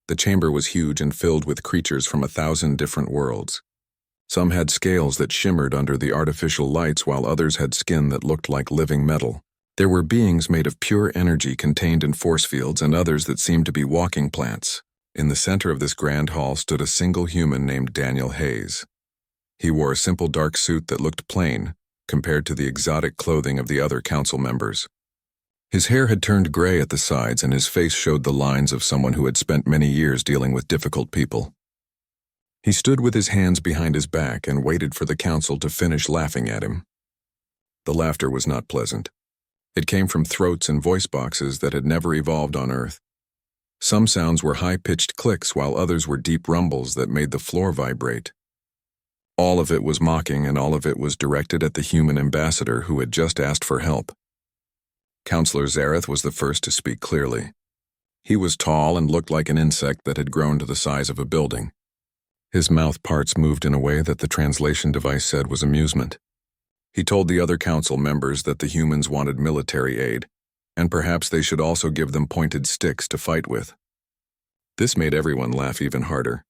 The chamber was huge and filled with creatures from 1,000 different worlds. Some had scales that shimmered under the artificial lights, while others had skin that looked like living metal. There were beings made of pure energy contained in force fields, and others that seemed to be walking plants. In the center of this grand hall stood a single human named Daniel Hayes. He wore a simple dark suit that looked plain compared to the exotic clothing of the other council members. His hair had turned gray at the sides, and his face showed the lines of someone who had spent many years dealing with difficult people. He stood with his hands behind his back and waited for the council to finish laughing at him. The laughter was not pleasant. It came from throats and voice boxes that had never evolved on Earth. Some sounds were high-pitched clicks, while others were deep rumbles that made the floor vibrate. All of it was mocking, and all of it was directed at the human ambassador who had just asked for help. Counselor Zareth was the first to speak clearly. He was tall and looked like an insect that had grown to the size of a building. His mouth parts moved in a way that the translation device said was amusement. He told the other council members that the humans wanted military aid, and perhaps they should also give them pointed sticks to fight with. This made everyone laugh even harder.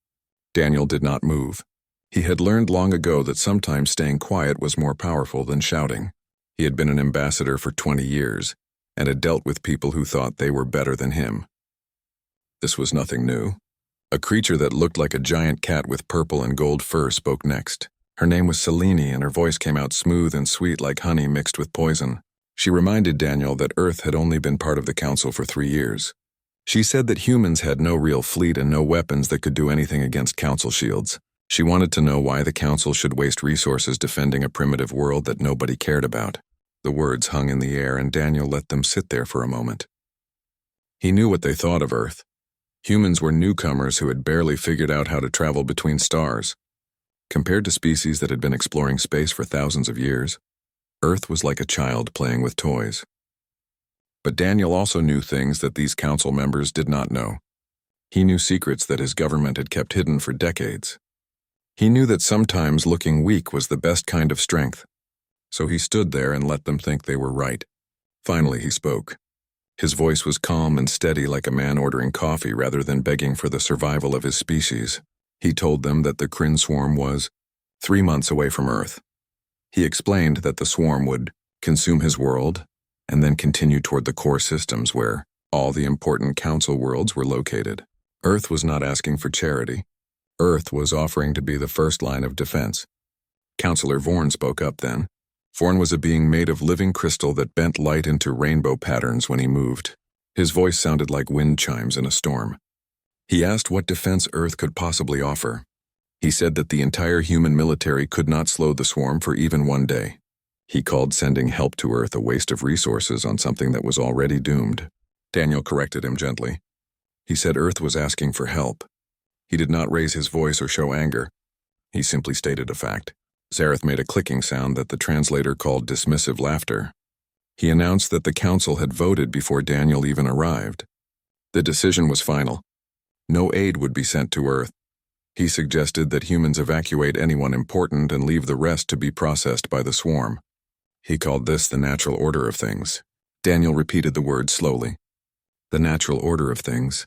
Daniel did not move. He had learned long ago that sometimes staying quiet was more powerful than shouting. He had been an ambassador for 20 years, and had dealt with people who thought they were better than him. This was nothing new. A creature that looked like a giant cat with purple and gold fur spoke next. Her name was Selene, and her voice came out smooth and sweet like honey mixed with poison. She reminded Daniel that Earth had only been part of the Council for 3 years. She said that humans had no real fleet and no weapons that could do anything against Council shields. She wanted to know why the Council should waste resources defending a primitive world that nobody cared about. The words hung in the air, and Daniel let them sit there for a moment. He knew what they thought of Earth. Humans were newcomers who had barely figured out how to travel between stars. Compared to species that had been exploring space for thousands of years, Earth was like a child playing with toys. But Daniel also knew things that these council members did not know. He knew secrets that his government had kept hidden for decades. He knew that sometimes looking weak was the best kind of strength. So he stood there and let them think they were right. Finally, he spoke. His voice was calm and steady, like a man ordering coffee rather than begging for the survival of his species. He told them that the Kryn swarm was 3 months away from Earth. He explained that the swarm would consume his world and then continue toward the core systems where all the important council worlds were located. Earth was not asking for charity. Earth was offering to be the first line of defense. Counselor Vorn spoke up then. Vorn was a being made of living crystal that bent light into rainbow patterns when he moved. His voice sounded like wind chimes in a storm. He asked what defense Earth could possibly offer. He said that the entire human military could not slow the swarm for even 1 day. He called sending help to Earth a waste of resources on something that was already doomed. Daniel corrected him gently. He said Earth was asking for help. He did not raise his voice or show anger. He simply stated a fact. Zareth made a clicking sound that the translator called dismissive laughter. He announced that the council had voted before Daniel even arrived. The decision was final. No aid would be sent to Earth. He suggested that humans evacuate anyone important and leave the rest to be processed by the swarm. He called this the natural order of things. Daniel repeated the words slowly. The natural order of things.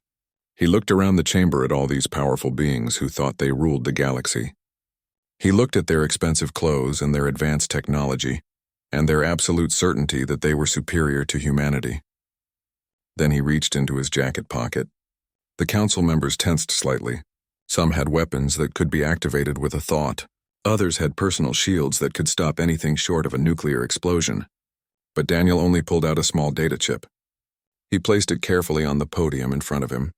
He looked around the chamber at all these powerful beings who thought they ruled the galaxy. He looked at their expensive clothes and their advanced technology, and their absolute certainty that they were superior to humanity. Then he reached into his jacket pocket. The council members tensed slightly. Some had weapons that could be activated with a thought. Others had personal shields that could stop anything short of a nuclear explosion. But Daniel only pulled out a small data chip. He placed it carefully on the podium in front of him.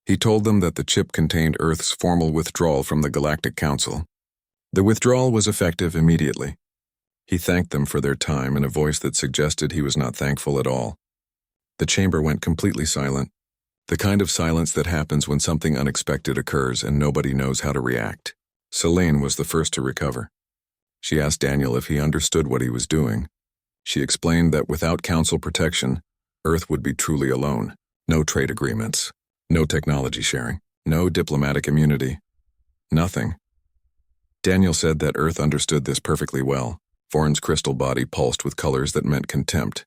He told them that the chip contained Earth's formal withdrawal from the Galactic Council. The withdrawal was effective immediately. He thanked them for their time in a voice that suggested he was not thankful at all. The chamber went completely silent, the kind of silence that happens when something unexpected occurs and nobody knows how to react. Selene was the first to recover. She asked Daniel if he understood what he was doing. She explained that without council protection, Earth would be truly alone. No trade agreements, no technology sharing, no diplomatic immunity. Nothing. Daniel said that Earth understood this perfectly well. Vorn's crystal body pulsed with colors that meant contempt.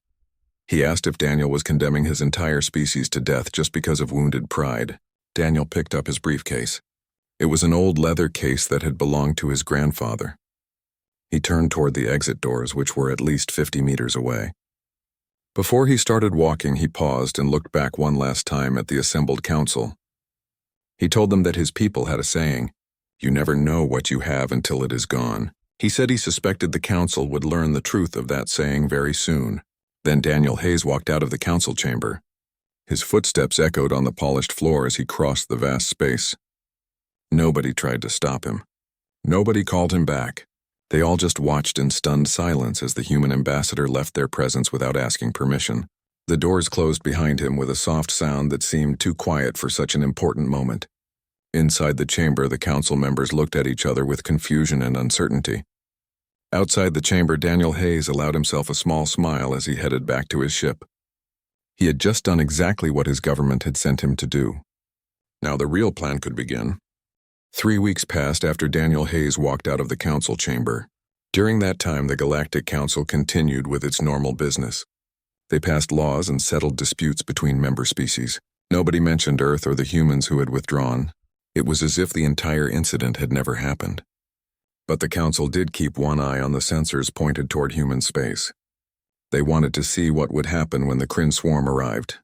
He asked if Daniel was condemning his entire species to death just because of wounded pride. Daniel picked up his briefcase. It was an old leather case that had belonged to his grandfather. He turned toward the exit doors, which were at least 50 meters away. Before he started walking, he paused and looked back one last time at the assembled council. He told them that his people had a saying, "You never know what you have until it is gone." He said he suspected the council would learn the truth of that saying very soon. Then Daniel Hayes walked out of the council chamber. His footsteps echoed on the polished floor as he crossed the vast space. Nobody tried to stop him. Nobody called him back. They all just watched in stunned silence as the human ambassador left their presence without asking permission. The doors closed behind him with a soft sound that seemed too quiet for such an important moment. Inside the chamber, the council members looked at each other with confusion and uncertainty. Outside the chamber, Daniel Hayes allowed himself a small smile as he headed back to his ship. He had just done exactly what his government had sent him to do. Now the real plan could begin. 3 weeks passed after Daniel Hayes walked out of the council chamber. During that time, the Galactic Council continued with its normal business. They passed laws and settled disputes between member species. Nobody mentioned Earth or the humans who had withdrawn. It was as if the entire incident had never happened. But the council did keep one eye on the sensors pointed toward human space. They wanted to see what would happen when the Kryn swarm arrived.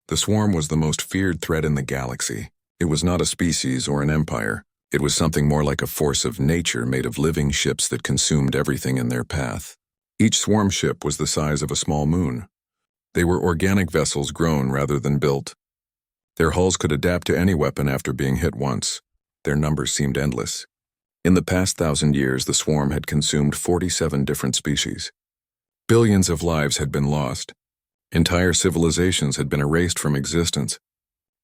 The swarm was the most feared threat in the galaxy. It was not a species or an empire. It was something more like a force of nature made of living ships that consumed everything in their path. Each swarm ship was the size of a small moon. They were organic vessels grown rather than built. Their hulls could adapt to any weapon after being hit once. Their numbers seemed endless. In the past 1,000 years, the swarm had consumed 47 different species. Billions of lives had been lost. Entire civilizations had been erased from existence.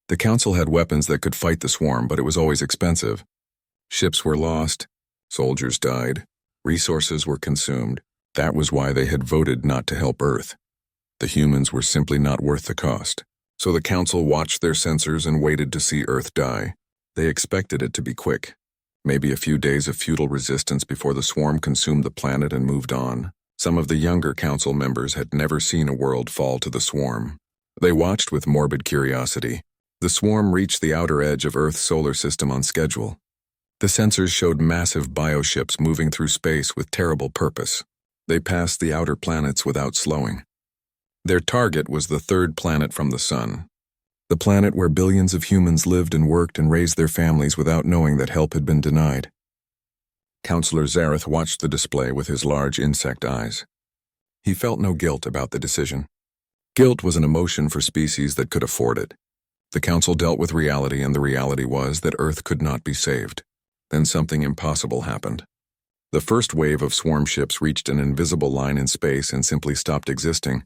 The council had weapons that could fight the swarm, but it was always expensive. Ships were lost, soldiers died, resources were consumed. That was why they had voted not to help Earth. The humans were simply not worth the cost. So the council watched their sensors and waited to see Earth die. They expected it to be quick. Maybe a few days of futile resistance before the swarm consumed the planet and moved on. Some of the younger council members had never seen a world fall to the swarm. They watched with morbid curiosity. The swarm reached the outer edge of Earth's solar system on schedule. The sensors showed massive bioships moving through space with terrible purpose. They passed the outer planets without slowing. Their target was the third planet from the sun, the planet where billions of humans lived and worked and raised their families without knowing that help had been denied. Counselor Zareth watched the display with his large insect eyes. He felt no guilt about the decision. Guilt was an emotion for species that could afford it. The council dealt with reality, and the reality was that Earth could not be saved. Then something impossible happened. The first wave of swarm ships reached an invisible line in space and simply stopped existing.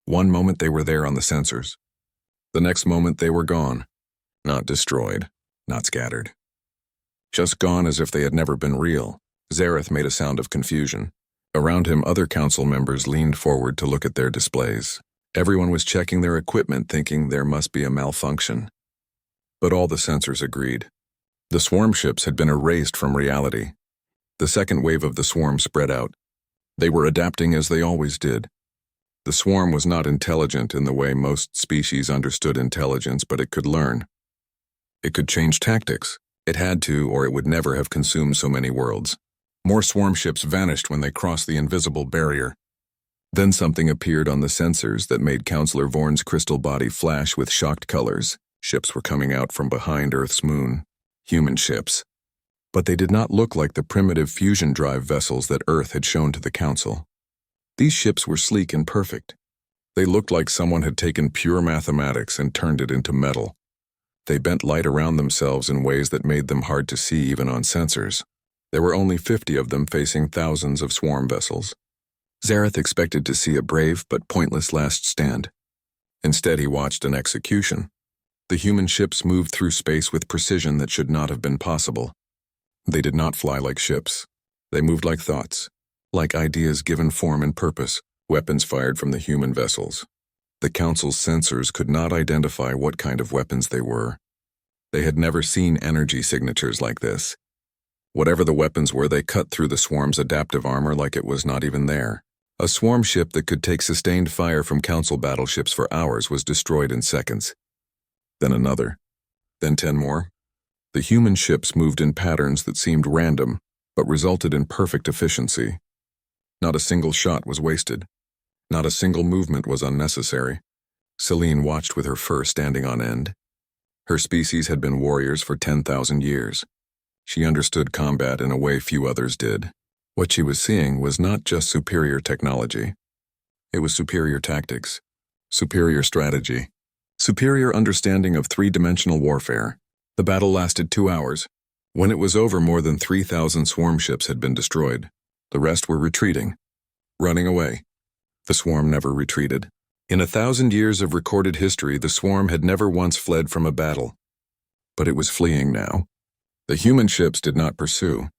One moment they were there on the sensors. The next moment they were gone. Not destroyed, not scattered. Just gone as if they had never been real. Zareth made a sound of confusion. Around him, other council members leaned forward to look at their displays. Everyone was checking their equipment, thinking there must be a malfunction. But all the sensors agreed. The swarm ships had been erased from reality. The second wave of the swarm spread out. They were adapting as they always did. The swarm was not intelligent in the way most species understood intelligence, but it could learn. It could change tactics. It had to, or it would never have consumed so many worlds. More swarm ships vanished when they crossed the invisible barrier. Then something appeared on the sensors that made Counselor Vorn's crystal body flash with shocked colors. Ships were coming out from behind Earth's moon. Human ships. But they did not look like the primitive fusion drive vessels that Earth had shown to the Council. These ships were sleek and perfect. They looked like someone had taken pure mathematics and turned it into metal. They bent light around themselves in ways that made them hard to see even on sensors. There were only 50 of them facing thousands of swarm vessels. Zareth expected to see a brave but pointless last stand. Instead, he watched an execution. The human ships moved through space with precision that should not have been possible. They did not fly like ships. They moved like thoughts. Like ideas given form and purpose, weapons fired from the human vessels. The Council's sensors could not identify what kind of weapons they were. They had never seen energy signatures like this. Whatever the weapons were, they cut through the swarm's adaptive armor like it was not even there. A swarm ship that could take sustained fire from Council battleships for hours was destroyed in seconds. Then another. then 10 more. The human ships moved in patterns that seemed random, but resulted in perfect efficiency. Not a single shot was wasted. Not a single movement was unnecessary. Celine watched with her fur standing on end. Her species had been warriors for 10,000 years. She understood combat in a way few others did. What she was seeing was not just superior technology. It was superior tactics, superior strategy, superior understanding of three-dimensional warfare. The battle lasted 2 hours. When it was over, more than 3,000 swarm ships had been destroyed. The rest were retreating, running away. The swarm never retreated. In 1,000 years of recorded history, the swarm had never once fled from a battle. But it was fleeing now. The human ships did not pursue.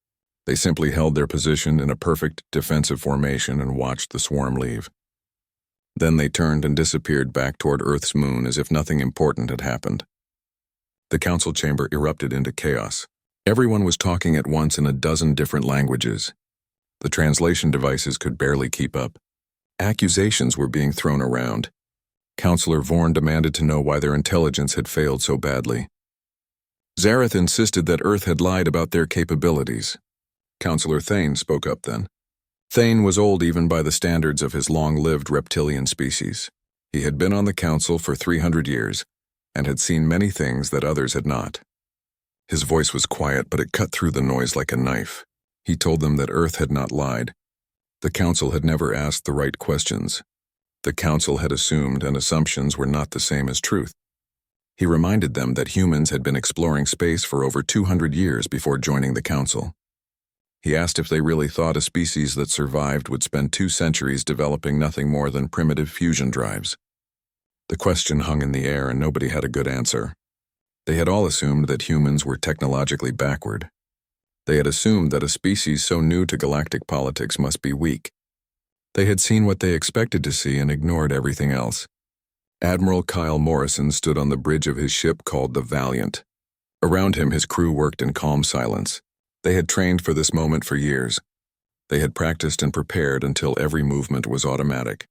They simply held their position in a perfect defensive formation and watched the swarm leave. Then they turned and disappeared back toward Earth's moon as if nothing important had happened. The council chamber erupted into chaos. Everyone was talking at once in a dozen different languages. The translation devices could barely keep up. Accusations were being thrown around. Counselor Vorn demanded to know why their intelligence had failed so badly. Zareth insisted that Earth had lied about their capabilities. Counselor Thane spoke up then. Thane was old even by the standards of his long-lived reptilian species. He had been on the council for 300 years and had seen many things that others had not. His voice was quiet, but it cut through the noise like a knife. He told them that Earth had not lied. The council had never asked the right questions. The council had assumed, and assumptions were not the same as truth. He reminded them that humans had been exploring space for over 200 years before joining the council. He asked if they really thought a species that survived would spend 2 centuries developing nothing more than primitive fusion drives. The question hung in the air and nobody had a good answer. They had all assumed that humans were technologically backward. They had assumed that a species so new to galactic politics must be weak. They had seen what they expected to see and ignored everything else. Admiral Kyle Morrison stood on the bridge of his ship called the Valiant. Around him, his crew worked in calm silence. They had trained for this moment for years. They had practiced and prepared until every movement was automatic.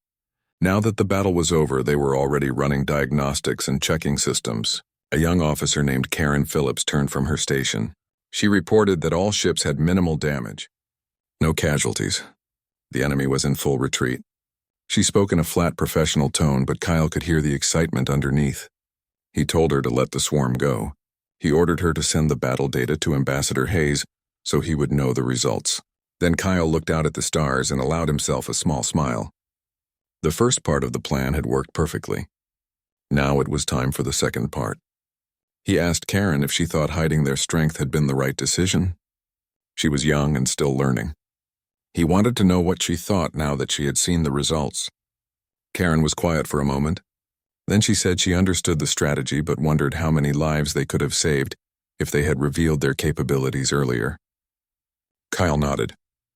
Now that the battle was over, they were already running diagnostics and checking systems. A young officer named Karen Phillips turned from her station. She reported that all ships had minimal damage. No casualties. The enemy was in full retreat. She spoke in a flat professional tone, but Kyle could hear the excitement underneath. He told her to let the swarm go. He ordered her to send the battle data to Ambassador Hayes so he would know the results. Then Kyle looked out at the stars and allowed himself a small smile. The first part of the plan had worked perfectly. Now it was time for the second part. He asked Karen if she thought hiding their strength had been the right decision. She was young and still learning. He wanted to know what she thought now that she had seen the results. Karen was quiet for a moment. Then she said she understood the strategy but wondered how many lives they could have saved if they had revealed their capabilities earlier. Kyle nodded.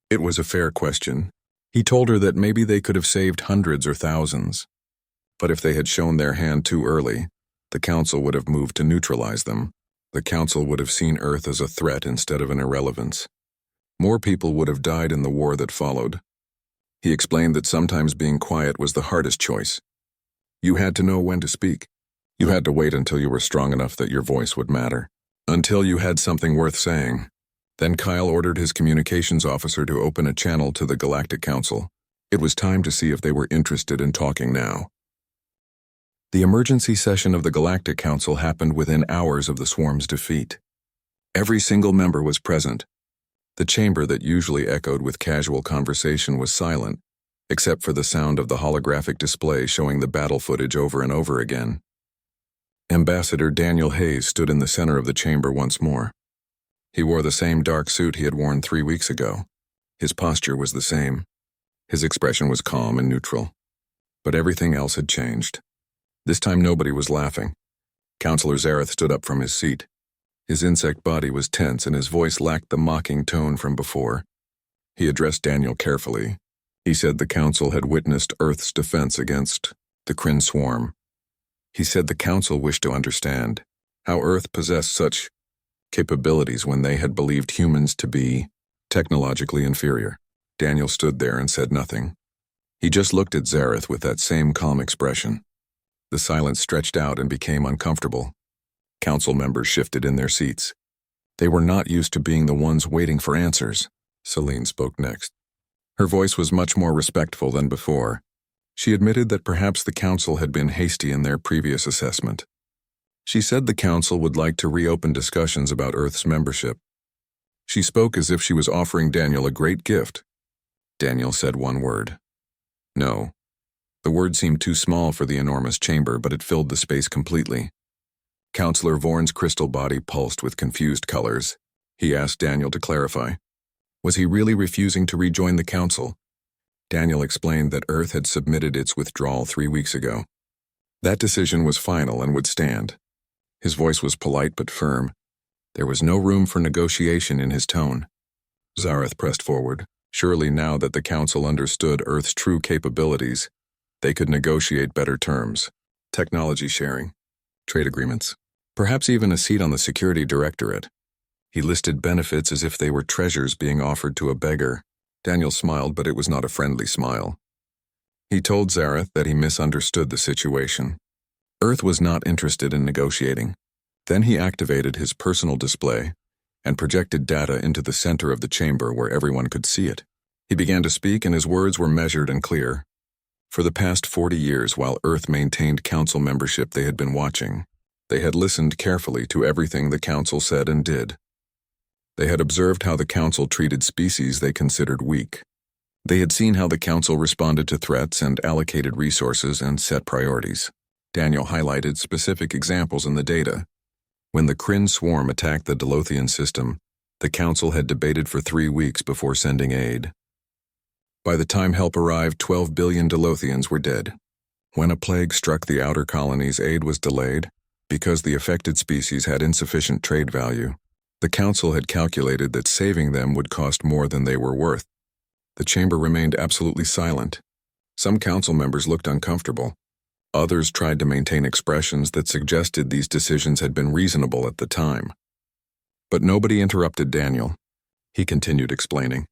It was a fair question. He told her that maybe they could have saved hundreds or thousands. But if they had shown their hand too early, the council would have moved to neutralize them. The council would have seen Earth as a threat instead of an irrelevance. More people would have died in the war that followed. He explained that sometimes being quiet was the hardest choice. You had to know when to speak. You had to wait until you were strong enough that your voice would matter. Until you had something worth saying. Then Kyle ordered his communications officer to open a channel to the Galactic Council. It was time to see if they were interested in talking now. The emergency session of the Galactic Council happened within hours of the swarm's defeat. Every single member was present. The chamber that usually echoed with casual conversation was silent, except for the sound of the holographic display showing the battle footage over and over again. Ambassador Daniel Hayes stood in the center of the chamber once more. He wore the same dark suit he had worn 3 weeks ago. His posture was the same. His expression was calm and neutral. But everything else had changed. This time nobody was laughing. Counselor Zareth stood up from his seat. His insect body was tense and his voice lacked the mocking tone from before. He addressed Daniel carefully. He said the council had witnessed Earth's defense against the Kryn swarm. He said the council wished to understand how Earth possessed such capabilities when they had believed humans to be technologically inferior. Daniel stood there and said nothing. He just looked at Zareth with that same calm expression. The silence stretched out and became uncomfortable. Council members shifted in their seats. They were not used to being the ones waiting for answers. Celine spoke next. Her voice was much more respectful than before. She admitted that perhaps the council had been hasty in their previous assessment. She said the council would like to reopen discussions about Earth's membership. She spoke as if she was offering Daniel a great gift. Daniel said one word. No. The word seemed too small for the enormous chamber, but it filled the space completely. Counselor Vorn's crystal body pulsed with confused colors. He asked Daniel to clarify. Was he really refusing to rejoin the council? Daniel explained that Earth had submitted its withdrawal 3 weeks ago. That decision was final and would stand. His voice was polite but firm. There was no room for negotiation in his tone. Zareth pressed forward. Surely now that the council understood Earth's true capabilities, they could negotiate better terms. Technology sharing, trade agreements, perhaps even a seat on the security directorate. He listed benefits as if they were treasures being offered to a beggar. Daniel smiled, but it was not a friendly smile. He told Zareth that he misunderstood the situation. Earth was not interested in negotiating. Then he activated his personal display and projected data into the center of the chamber where everyone could see it. He began to speak, and his words were measured and clear. For the past 40 years, while Earth maintained council membership, they had been watching. They had listened carefully to everything the council said and did. They had observed how the council treated species they considered weak. They had seen how the council responded to threats and allocated resources and set priorities. Daniel highlighted specific examples in the data. When the Kryn swarm attacked the Delothian system, the council had debated for 3 weeks before sending aid. By the time help arrived, 12 billion Delothians were dead. When a plague struck the outer colonies, aid was delayed because the affected species had insufficient trade value. The council had calculated that saving them would cost more than they were worth. The chamber remained absolutely silent. Some council members looked uncomfortable. Others tried to maintain expressions that suggested these decisions had been reasonable at the time. But nobody interrupted Daniel. He continued explaining.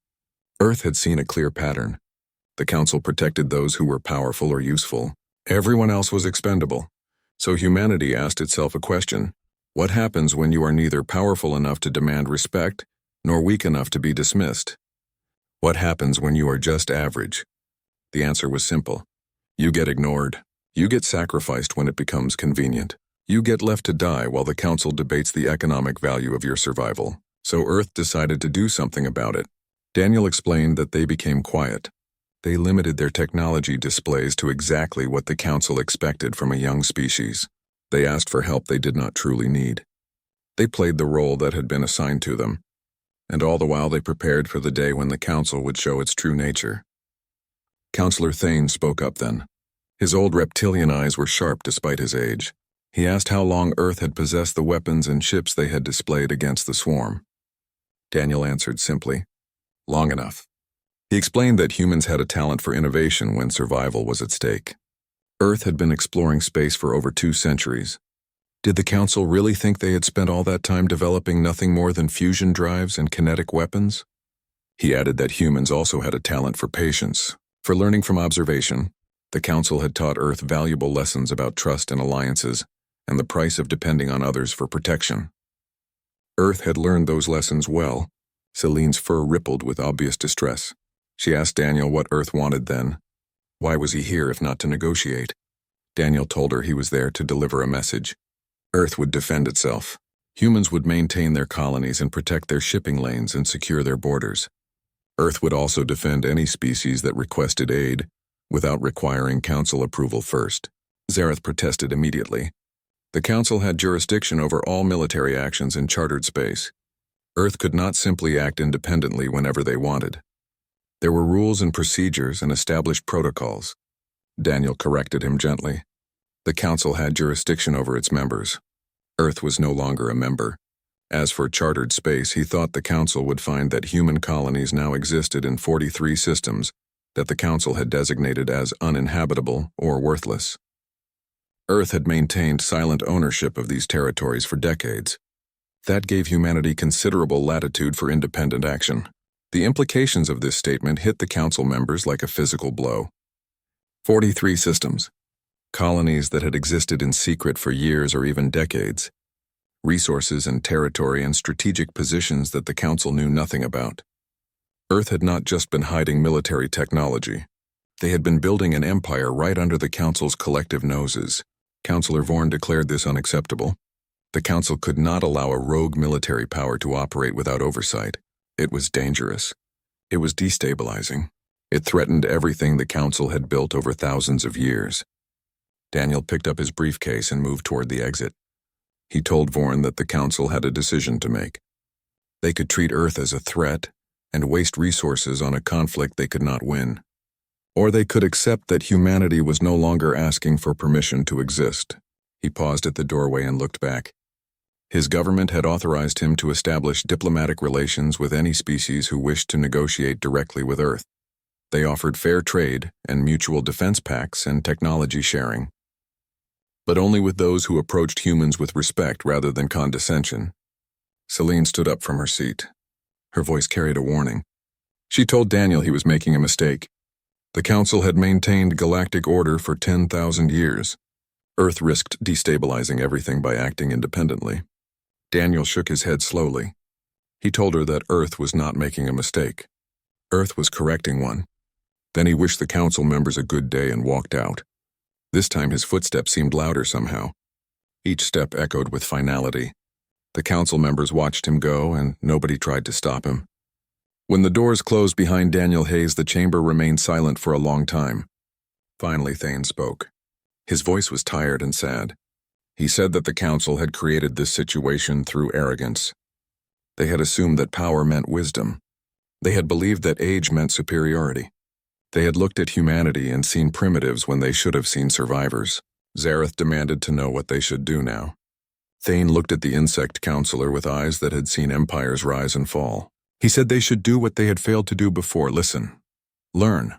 Earth had seen a clear pattern. The council protected those who were powerful or useful. Everyone else was expendable. So humanity asked itself a question. What happens when you are neither powerful enough to demand respect, nor weak enough to be dismissed? What happens when you are just average? The answer was simple. You get ignored. You get sacrificed when it becomes convenient. You get left to die while the council debates the economic value of your survival. So Earth decided to do something about it. Daniel explained that they became quiet. They limited their technology displays to exactly what the council expected from a young species. They asked for help they did not truly need. They played the role that had been assigned to them, and all the while they prepared for the day when the council would show its true nature. Counselor Thane spoke up then. His old reptilian eyes were sharp despite his age. He asked how long Earth had possessed the weapons and ships they had displayed against the swarm. Daniel answered simply, long enough. He explained that humans had a talent for innovation when survival was at stake. Earth had been exploring space for over 2 centuries. Did the council really think they had spent all that time developing nothing more than fusion drives and kinetic weapons? He added that humans also had a talent for patience, for learning from observation. The council had taught Earth valuable lessons about trust and alliances, and the price of depending on others for protection. Earth had learned those lessons well. Celine's fur rippled with obvious distress. She asked Daniel what Earth wanted then. Why was he here if not to negotiate? Daniel told her he was there to deliver a message. Earth would defend itself. Humans would maintain their colonies and protect their shipping lanes and secure their borders. Earth would also defend any species that requested aid, without requiring council approval first. Zareth protested immediately. The council had jurisdiction over all military actions in chartered space. Earth could not simply act independently whenever they wanted. There were rules and procedures and established protocols. Daniel corrected him gently. The council had jurisdiction over its members. Earth was no longer a member. As for chartered space, he thought the council would find that human colonies now existed in 43 systems that the council had designated as uninhabitable or worthless. Earth had maintained silent ownership of these territories for decades. That gave humanity considerable latitude for independent action. The implications of this statement hit the council members like a physical blow. 43 systems. Colonies that had existed in secret for years or even decades. resources and territory and strategic positions that the Council knew nothing about. Earth had not just been hiding military technology. They had been building an empire right under the Council's collective noses. Councillor Vorn declared this unacceptable. The Council could not allow a rogue military power to operate without oversight. It was dangerous. It was destabilizing. It threatened everything the Council had built over thousands of years. Daniel picked up his briefcase and moved toward the exit. He told Vorn that the Council had a decision to make. They could treat Earth as a threat and waste resources on a conflict they could not win. Or they could accept that humanity was no longer asking for permission to exist. He paused at the doorway and looked back. His government had authorized him to establish diplomatic relations with any species who wished to negotiate directly with Earth. They offered fair trade and mutual defense pacts and technology sharing. But only with those who approached humans with respect rather than condescension. Celine stood up from her seat. Her voice carried a warning. She told Daniel he was making a mistake. The Council had maintained galactic order for 10,000 years. Earth risked destabilizing everything by acting independently. Daniel shook his head slowly. He told her that Earth was not making a mistake. Earth was correcting one. Then he wished the Council members a good day and walked out. This time his footsteps seemed louder somehow. Each step echoed with finality. The Council members watched him go, and nobody tried to stop him. When the doors closed behind Daniel Hayes, the chamber remained silent for a long time. Finally, Thane spoke. His voice was tired and sad. He said that the Council had created this situation through arrogance. They had assumed that power meant wisdom. They had believed that age meant superiority. They had looked at humanity and seen primitives when they should have seen survivors. Zareth demanded to know what they should do now. Thane looked at the insect counselor with eyes that had seen empires rise and fall. He said they should do what they had failed to do before: listen, learn,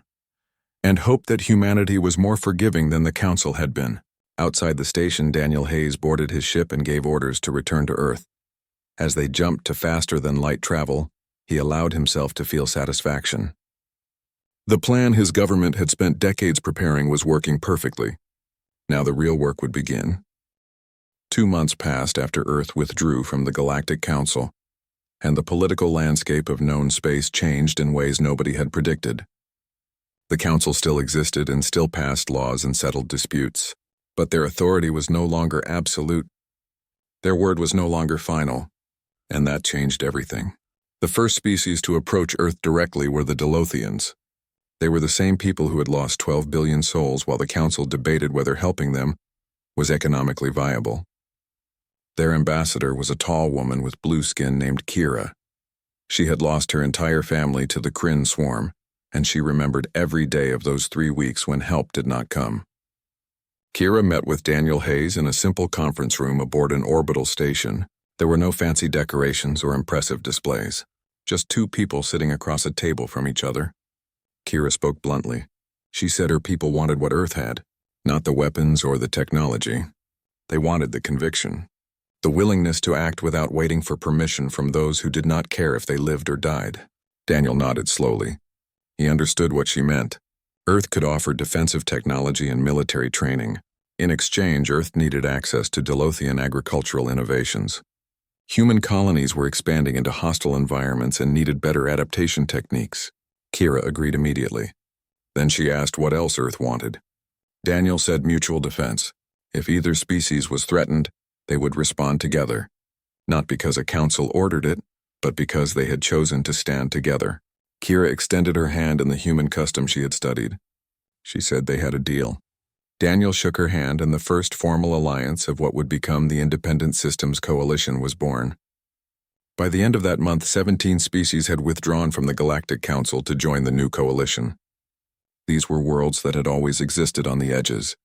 and hope that humanity was more forgiving than the Council had been. Outside the station, Daniel Hayes boarded his ship and gave orders to return to Earth. As they jumped to faster-than-light travel, he allowed himself to feel satisfaction. The plan his government had spent decades preparing was working perfectly. Now the real work would begin. 2 months passed after Earth withdrew from the Galactic Council, and the political landscape of known space changed in ways nobody had predicted. The Council still existed and still passed laws and settled disputes, but their authority was no longer absolute. Their word was no longer final, and that changed everything. The first species to approach Earth directly were the Delothians. They were the same people who had lost 12 billion souls while the Council debated whether helping them was economically viable. Their ambassador was a tall woman with blue skin named Kira. She had lost her entire family to the Kryn swarm, and she remembered every day of those 3 weeks when help did not come. Kira met with Daniel Hayes in a simple conference room aboard an orbital station. There were no fancy decorations or impressive displays, just 2 people sitting across a table from each other. Kira spoke bluntly. She said her people wanted what Earth had, not the weapons or the technology. They wanted the conviction, the willingness to act without waiting for permission from those who did not care if they lived or died. Daniel nodded slowly. He understood what she meant. Earth could offer defensive technology and military training. In exchange, Earth needed access to Delothian agricultural innovations. Human colonies were expanding into hostile environments and needed better adaptation techniques. Kira agreed immediately. Then she asked what else Earth wanted. Daniel said mutual defense. If either species was threatened, they would respond together. Not because a council ordered it, but because they had chosen to stand together. Kira extended her hand in the human custom she had studied. She said they had a deal. Daniel shook her hand, and the first formal alliance of what would become the Independent Systems Coalition was born. By the end of that month, 17 species had withdrawn from the Galactic Council to join the new coalition. These were worlds that had always existed on the edges.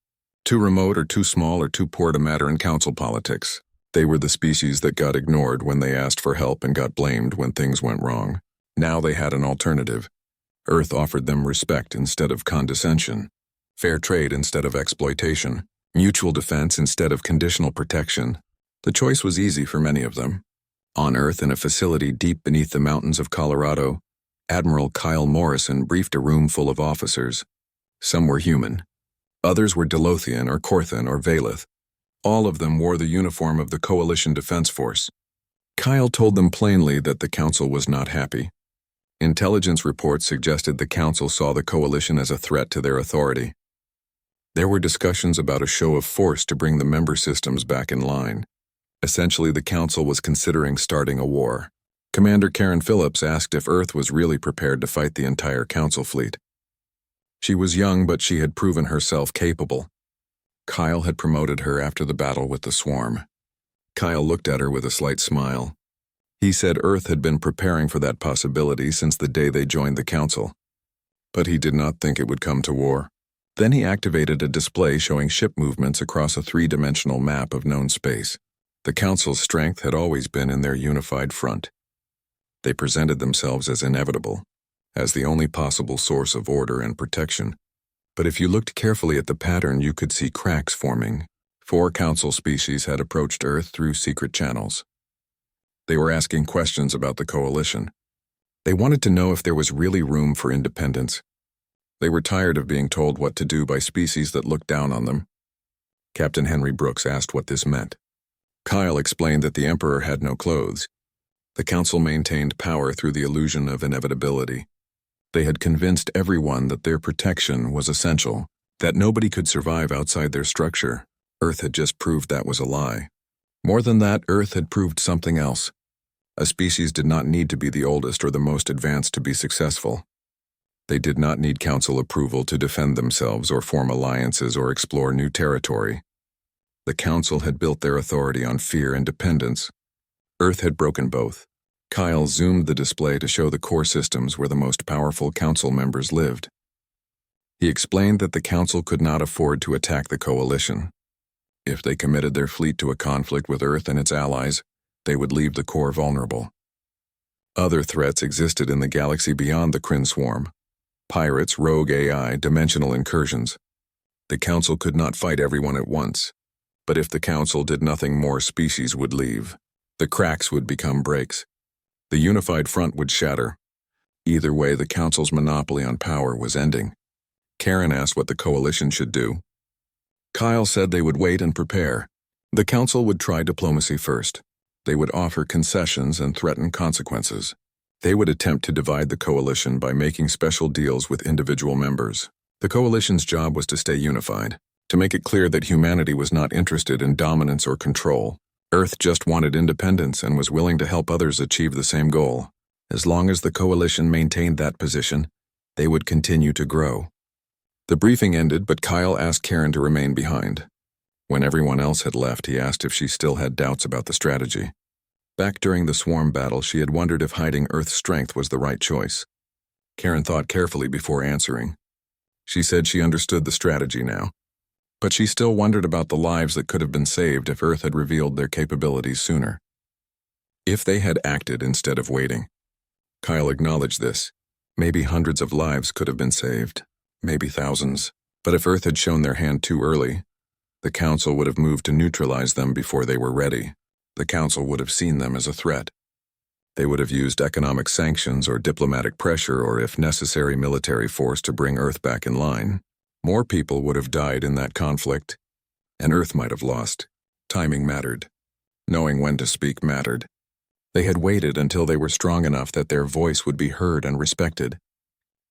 Too remote or too small or too poor to matter in council politics. They were the species that got ignored when they asked for help and got blamed when things went wrong. Now they had an alternative. Earth offered them respect instead of condescension, fair trade instead of exploitation, mutual defense instead of conditional protection. The choice was easy for many of them. On Earth, in a facility deep beneath the mountains of Colorado, Admiral Kyle Morrison briefed a room full of officers. Some were human. Others were Delothian or Korthan or Valeth. All of them wore the uniform of the Coalition Defense Force. Kyle told them plainly that the Council was not happy. Intelligence reports suggested the Council saw the Coalition as a threat to their authority. There were discussions about a show of force to bring the member systems back in line. Essentially, the Council was considering starting a war. Commander Karen Phillips asked if Earth was really prepared to fight the entire Council fleet. She was young, but she had proven herself capable. Kyle had promoted her after the battle with the swarm. Kyle looked at her with a slight smile. He said Earth had been preparing for that possibility since the day they joined the Council. But he did not think it would come to war. Then he activated a display showing ship movements across a three-dimensional map of known space. The Council's strength had always been in their unified front. They presented themselves as inevitable, as the only possible source of order and protection. But if you looked carefully at the pattern, you could see cracks forming. 4 Council species had approached Earth through secret channels. They were asking questions about the Coalition. They wanted to know if there was really room for independence. They were tired of being told what to do by species that looked down on them. Captain Henry Brooks asked what this meant. Kyle explained that the Emperor had no clothes. The Council maintained power through the illusion of inevitability. They had convinced everyone that their protection was essential, that nobody could survive outside their structure. Earth had just proved that was a lie. More than that, Earth had proved something else. A species did not need to be the oldest or the most advanced to be successful. They did not need Council approval to defend themselves or form alliances or explore new territory. The Council had built their authority on fear and dependence. Earth had broken both. Kyle zoomed the display to show the core systems where the most powerful Council members lived. He explained that the Council could not afford to attack the Coalition. If they committed their fleet to a conflict with Earth and its allies, they would leave the core vulnerable. Other threats existed in the galaxy beyond the Kryn swarm. Pirates, rogue AI, dimensional incursions. The Council could not fight everyone at once. But if the Council did nothing more, species would leave. The cracks would become breaks. The unified front would shatter. Either way, the Council's monopoly on power was ending. Karen asked what the Coalition should do. Kyle said they would wait and prepare. The Council would try diplomacy first. They would offer concessions and threaten consequences. They would attempt to divide the Coalition by making special deals with individual members. The Coalition's job was to stay unified, to make it clear that humanity was not interested in dominance or control. Earth just wanted independence and was willing to help others achieve the same goal. As long as the Coalition maintained that position, they would continue to grow. The briefing ended, but Kyle asked Karen to remain behind. When everyone else had left, he asked if she still had doubts about the strategy. Back during the swarm battle, she had wondered if hiding Earth's strength was the right choice. Karen thought carefully before answering. She said she understood the strategy now, but she still wondered about the lives that could have been saved if Earth had revealed their capabilities sooner. If they had acted instead of waiting. Kyle acknowledged this. Maybe hundreds of lives could have been saved, maybe thousands. But if Earth had shown their hand too early, the Council would have moved to neutralize them before they were ready. The Council would have seen them as a threat. They would have used economic sanctions or diplomatic pressure or, if necessary, military force to bring Earth back in line. More people would have died in that conflict, and Earth might have lost. Timing mattered. Knowing when to speak mattered. They had waited until they were strong enough that their voice would be heard and respected.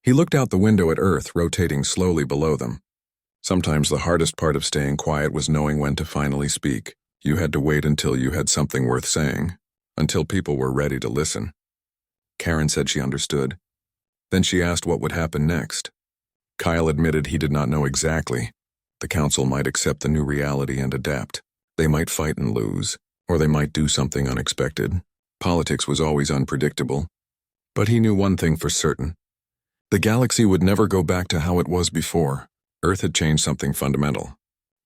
He looked out the window at Earth rotating slowly below them. Sometimes the hardest part of staying quiet was knowing when to finally speak. You had to wait until you had something worth saying, until people were ready to listen. Karen said she understood. Then she asked what would happen next. Kyle admitted he did not know exactly. The Council might accept the new reality and adapt. They might fight and lose, or they might do something unexpected. Politics was always unpredictable. But he knew one thing for certain. The galaxy would never go back to how it was before. Earth had changed something fundamental.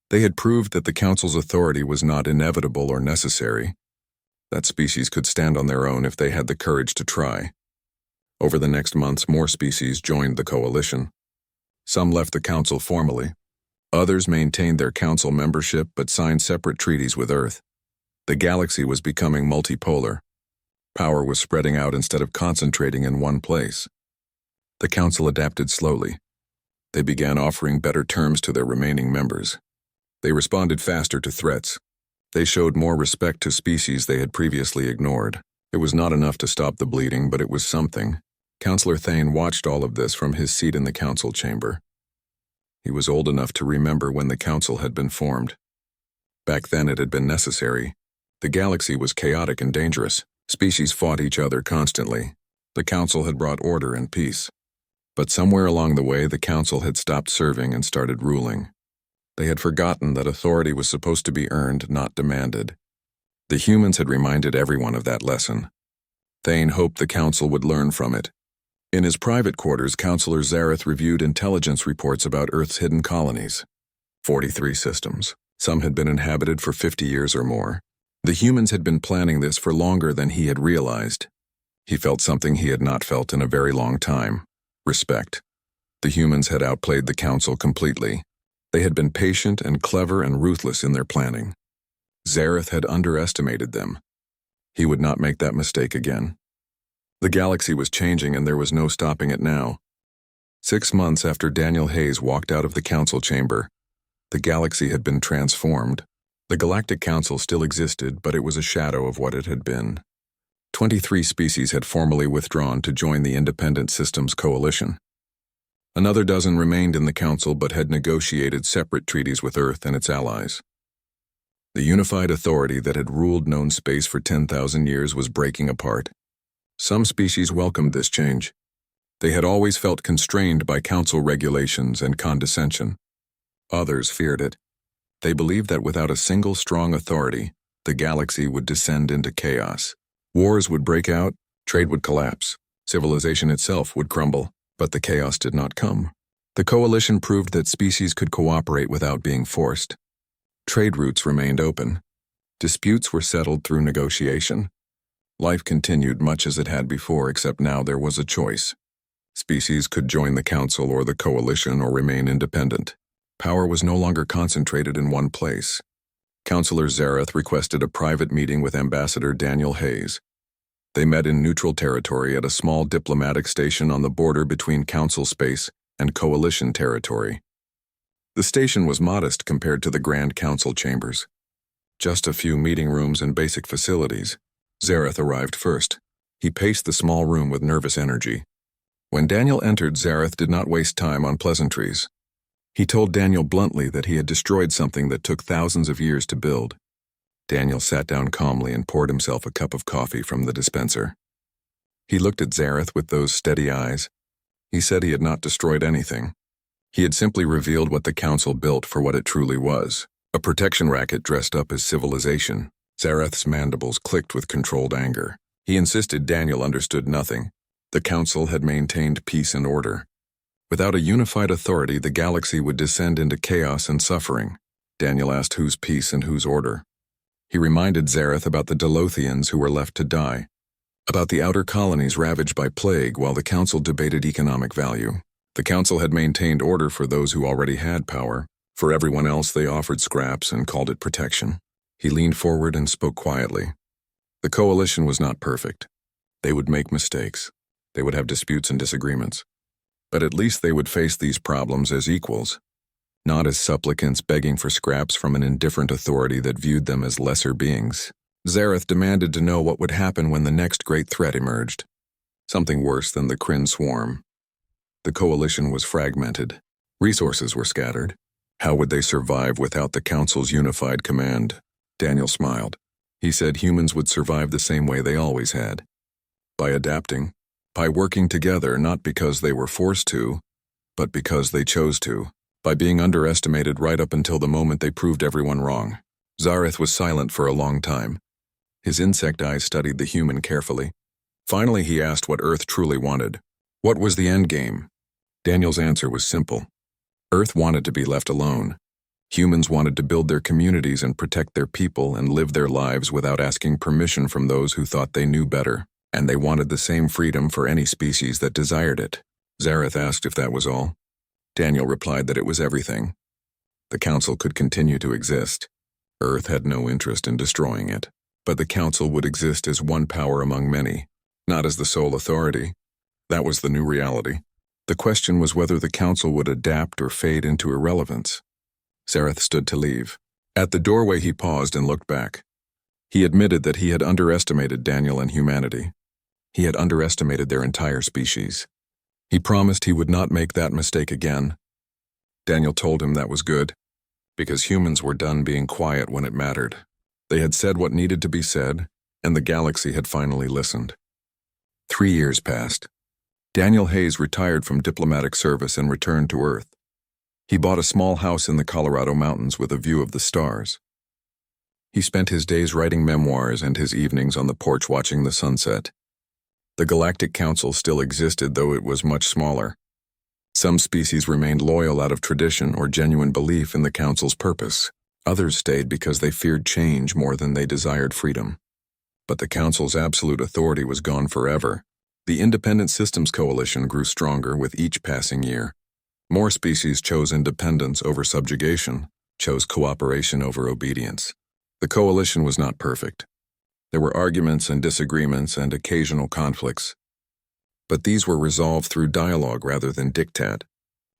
They had proved that the Council's authority was not inevitable or necessary. That species could stand on their own if they had the courage to try. Over the next months, more species joined the Coalition. Some left the Council formally. Others maintained their Council membership but signed separate treaties with Earth. The galaxy was becoming multipolar. Power was spreading out instead of concentrating in one place. The Council adapted slowly. They began offering better terms to their remaining members. They responded faster to threats. They showed more respect to species they had previously ignored. It was not enough to stop the bleeding, but it was something. Counselor Thane watched all of this from his seat in the council chamber. He was old enough to remember when the council had been formed. Back then it had been necessary. The galaxy was chaotic and dangerous. Species fought each other constantly. The council had brought order and peace. But somewhere along the way, the council had stopped serving and started ruling. They had forgotten that authority was supposed to be earned, not demanded. The humans had reminded everyone of that lesson. Thane hoped the council would learn from it. In his private quarters, Counselor Zareth reviewed intelligence reports about Earth's hidden colonies. 43 systems. Some had been inhabited for 50 years or more. The humans had been planning this for longer than he had realized. He felt something he had not felt in a very long time. Respect. The humans had outplayed the council completely. They had been patient and clever and ruthless in their planning. Zareth had underestimated them. He would not make that mistake again. The galaxy was changing and there was no stopping it now. 6 months after Daniel Hayes walked out of the council chamber, the galaxy had been transformed. The Galactic Council still existed, but it was a shadow of what it had been. 23 species had formally withdrawn to join the Independent Systems Coalition. Another dozen remained in the council but had negotiated separate treaties with Earth and its allies. The unified authority that had ruled known space for 10,000 years was breaking apart. Some species welcomed this change. They had always felt constrained by council regulations and condescension. Others feared it. They believed that without a single strong authority, the galaxy would descend into chaos. Wars would break out, trade would collapse, civilization itself would crumble, but the chaos did not come. The coalition proved that species could cooperate without being forced. Trade routes remained open. Disputes were settled through negotiation. Life continued much as it had before, except now there was a choice. Species could join the council or the coalition or remain independent. Power was no longer concentrated in one place. Counselor Zareth requested a private meeting with Ambassador Daniel Hayes. They met in neutral territory at a small diplomatic station on the border between council space and coalition territory. The station was modest compared to the Grand Council chambers. Just a few meeting rooms and basic facilities. Zareth arrived first. He paced the small room with nervous energy. When Daniel entered, Zareth did not waste time on pleasantries. He told Daniel bluntly that he had destroyed something that took thousands of years to build. Daniel sat down calmly and poured himself a cup of coffee from the dispenser. He looked at Zareth with those steady eyes. He said he had not destroyed anything. He had simply revealed what the council built for what it truly was, a protection racket dressed up as civilization. Zareth's mandibles clicked with controlled anger. He insisted Daniel understood nothing. The council had maintained peace and order. Without a unified authority, the galaxy would descend into chaos and suffering. Daniel asked whose peace and whose order. He reminded Zareth about the Delothians who were left to die, about the outer colonies ravaged by plague while the council debated economic value. The council had maintained order for those who already had power. For everyone else, they offered scraps and called it protection. He leaned forward and spoke quietly. The coalition was not perfect. They would make mistakes. They would have disputes and disagreements. But at least they would face these problems as equals, not as supplicants begging for scraps from an indifferent authority that viewed them as lesser beings. Zareth demanded to know what would happen when the next great threat emerged. Something worse than the Kryn swarm. The coalition was fragmented. Resources were scattered. How would they survive without the council's unified command? Daniel smiled. He said humans would survive the same way they always had. By adapting. By working together, not because they were forced to, but because they chose to. By being underestimated right up until the moment they proved everyone wrong. Zareth was silent for a long time. His insect eyes studied the human carefully. Finally, he asked what Earth truly wanted. What was the end game? Daniel's answer was simple. Earth wanted to be left alone. Humans wanted to build their communities and protect their people and live their lives without asking permission from those who thought they knew better. And they wanted the same freedom for any species that desired it. Zareth asked if that was all. Daniel replied that it was everything. The council could continue to exist. Earth had no interest in destroying it. But the council would exist as one power among many, not as the sole authority. That was the new reality. The question was whether the council would adapt or fade into irrelevance. Sereth stood to leave. At the doorway he paused and looked back. He admitted that he had underestimated Daniel and humanity. He had underestimated their entire species. He promised he would not make that mistake again. Daniel told him that was good, because humans were done being quiet when it mattered. They had said what needed to be said, and the galaxy had finally listened. 3 years passed. Daniel Hayes retired from diplomatic service and returned to Earth. He bought a small house in the Colorado mountains with a view of the stars. He spent his days writing memoirs and his evenings on the porch watching the sunset. The Galactic Council still existed, though it was much smaller. Some species remained loyal out of tradition or genuine belief in the Council's purpose. Others stayed because they feared change more than they desired freedom. But the Council's absolute authority was gone forever. The Independent Systems Coalition grew stronger with each passing year. More species chose independence over subjugation, chose cooperation over obedience. The coalition was not perfect. There were arguments and disagreements and occasional conflicts. But these were resolved through dialogue rather than diktat.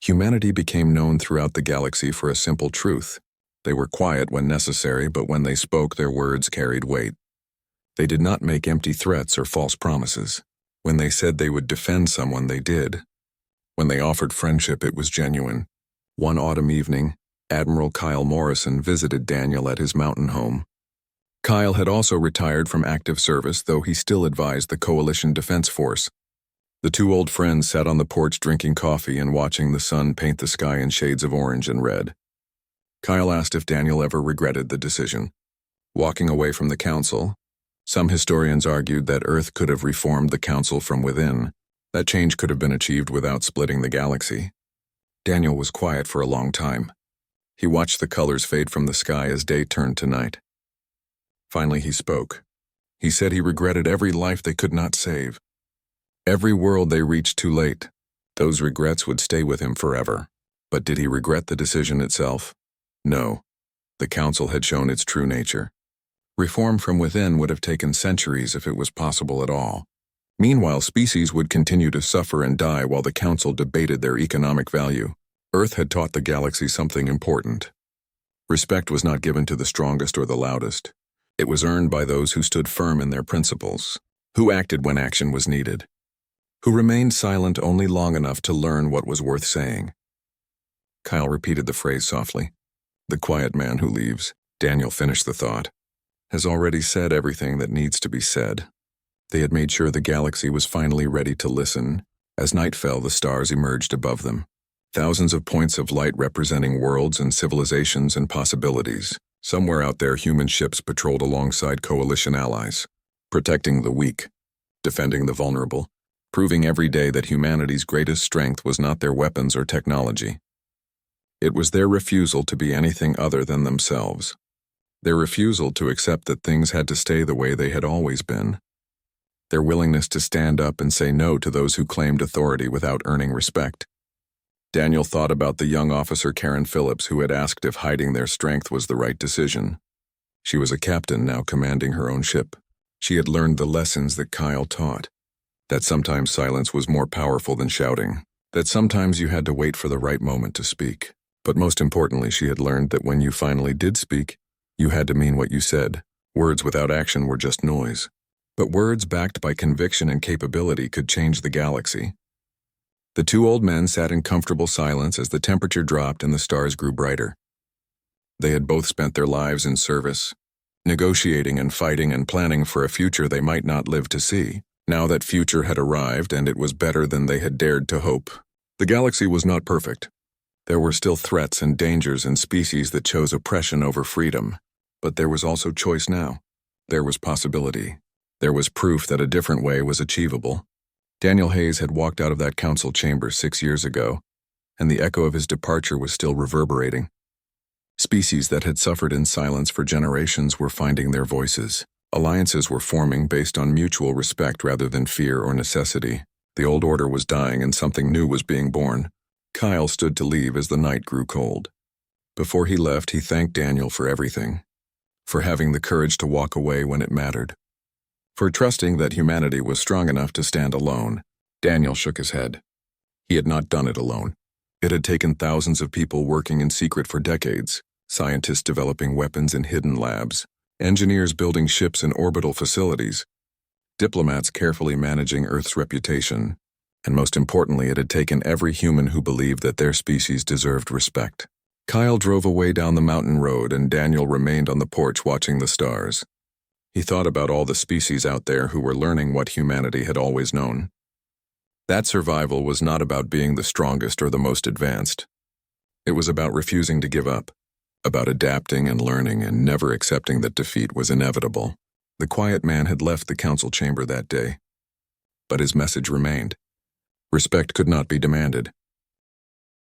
Humanity became known throughout the galaxy for a simple truth. They were quiet when necessary, but when they spoke, their words carried weight. They did not make empty threats or false promises. When they said they would defend someone, they did. When they offered friendship, it was genuine. One autumn evening, Admiral Kyle Morrison visited Daniel at his mountain home. Kyle had also retired from active service, though he still advised the Coalition Defense Force. The two old friends sat on the porch drinking coffee and watching the sun paint the sky in shades of orange and red. Kyle asked if Daniel ever regretted the decision. Walking away from the Council, some historians argued that Earth could have reformed the Council from within. That change could have been achieved without splitting the galaxy. Daniel was quiet for a long time. He watched the colors fade from the sky as day turned to night. Finally, he spoke. He said he regretted every life they could not save. Every world they reached too late. Those regrets would stay with him forever. But did he regret the decision itself? No. The Council had shown its true nature. Reform from within would have taken centuries if it was possible at all. Meanwhile, species would continue to suffer and die while the Council debated their economic value. Earth had taught the galaxy something important. Respect was not given to the strongest or the loudest. It was earned by those who stood firm in their principles, who acted when action was needed, who remained silent only long enough to learn what was worth saying. Kyle repeated the phrase softly. The quiet man who leaves, Daniel finished the thought, has already said everything that needs to be said. They had made sure the galaxy was finally ready to listen. As night fell, the stars emerged above them. Thousands of points of light representing worlds and civilizations and possibilities. Somewhere out there, human ships patrolled alongside coalition allies, protecting the weak, defending the vulnerable, proving every day that humanity's greatest strength was not their weapons or technology. It was their refusal to be anything other than themselves. Their refusal to accept that things had to stay the way they had always been. Their willingness to stand up and say no to those who claimed authority without earning respect. Daniel thought about the young officer Karen Phillips who had asked if hiding their strength was the right decision. She was a captain now commanding her own ship. She had learned the lessons that Kyle taught. That sometimes silence was more powerful than shouting. That sometimes you had to wait for the right moment to speak. But most importantly, she had learned that when you finally did speak, you had to mean what you said. Words without action were just noise. But words backed by conviction and capability could change the galaxy. The two old men sat in comfortable silence as the temperature dropped and the stars grew brighter. They had both spent their lives in service, negotiating and fighting and planning for a future they might not live to see. Now that future had arrived, and it was better than they had dared to hope. The galaxy was not perfect. There were still threats and dangers and species that chose oppression over freedom. But there was also choice now. There was possibility. There was proof that a different way was achievable. Daniel Hayes had walked out of that council chamber 6 years ago, and the echo of his departure was still reverberating. Species that had suffered in silence for generations were finding their voices. Alliances were forming based on mutual respect rather than fear or necessity. The old order was dying and something new was being born. Kyle stood to leave as the night grew cold. Before he left, he thanked Daniel for everything. For having the courage to walk away when it mattered. For trusting that humanity was strong enough to stand alone. Daniel shook his head. He had not done it alone. It had taken thousands of people working in secret for decades, scientists developing weapons in hidden labs, engineers building ships in orbital facilities, diplomats carefully managing Earth's reputation, and most importantly, it had taken every human who believed that their species deserved respect. Kyle drove away down the mountain road and Daniel remained on the porch watching the stars. He thought about all the species out there who were learning what humanity had always known. That survival was not about being the strongest or the most advanced. It was about refusing to give up, about adapting and learning and never accepting that defeat was inevitable. The quiet man had left the council chamber that day, but his message remained. Respect could not be demanded.